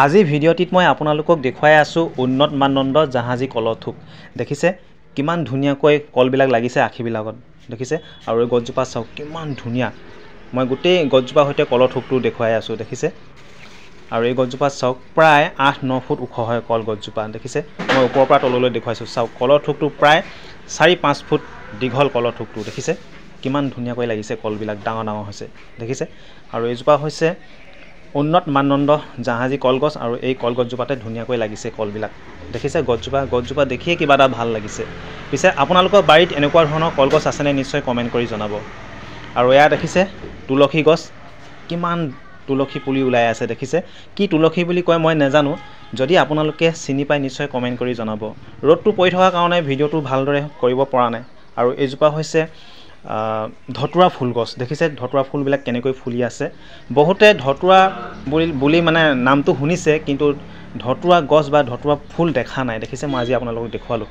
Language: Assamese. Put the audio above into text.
আজি ভিডিঅ'টিত মই আপোনালোকক দেখুৱাই আছো উন্নত মানদণ্ড জাহাজী কলৰ থোক দেখিছে কিমান ধুনীয়াকৈ কলবিলাক লাগিছে আখিবিলাকত দেখিছে আৰু এই গছজোপা চাওক কিমান ধুনীয়া মই গোটেই গছজোপাৰ সৈতে কলৰ থোকটো দেখুৱাই আছো দেখিছে আৰু এই গছজোপা চাওক প্ৰায় 8-9 ফুট ওখ হয় কল গছজোপা দেখিছে মই ওপৰৰ পৰা তললৈ দেখুৱাইছো চাওক কলৰ থোকটো প্ৰায় 4-5 ফুট দীঘল কলৰ থোকটো দেখিছে কিমান ধুনীয়াকৈ লাগিছে কলবিলাক ডাঙৰ ডাঙৰ হৈছে দেখিছে আৰু এইজোপা হৈছে উন্নত মানদণ্ড জাহাজী কলগছ আৰু এই কলগছজোপাতে ধুনীয়াকৈ লাগিছে কলবিলাক দেখিছে গছজোপা দেখিয়ে কিবা এটা ভাল লাগিছে পিছে আপোনালোকৰ বাৰীত এনেকুৱা ধৰণৰ কলগছ আছেনে নিশ্চয় কমেন্ট কৰি জনাব আৰু এয়া দেখিছে তুলসী গছ কিমান তুলসী পুলি ওলাই আছে দেখিছে কি তুলসী বুলি কয় মই নাজানো যদি আপোনালোকে চিনি পাই নিশ্চয় কমেন্ট কৰি জনাব ৰ'দটো পৰি থকা কাৰণে ভিডিঅ'টো ভালদৰে কৰিব পৰা নাই আৰু এইজোপা হৈছে ধতুৰা ফুল গছ দেখিছে ধতুৰা ফুলবিলাক কেনেকৈ ফুলি আছে বহুতে ধতুৰা বুলি মানে নামটো শুনিছে কিন্তু ধতুৰা গছ বা ধতুৰা ফুল দেখা নাই দেখিছে মই আজি আপোনালোকক দেখুৱালো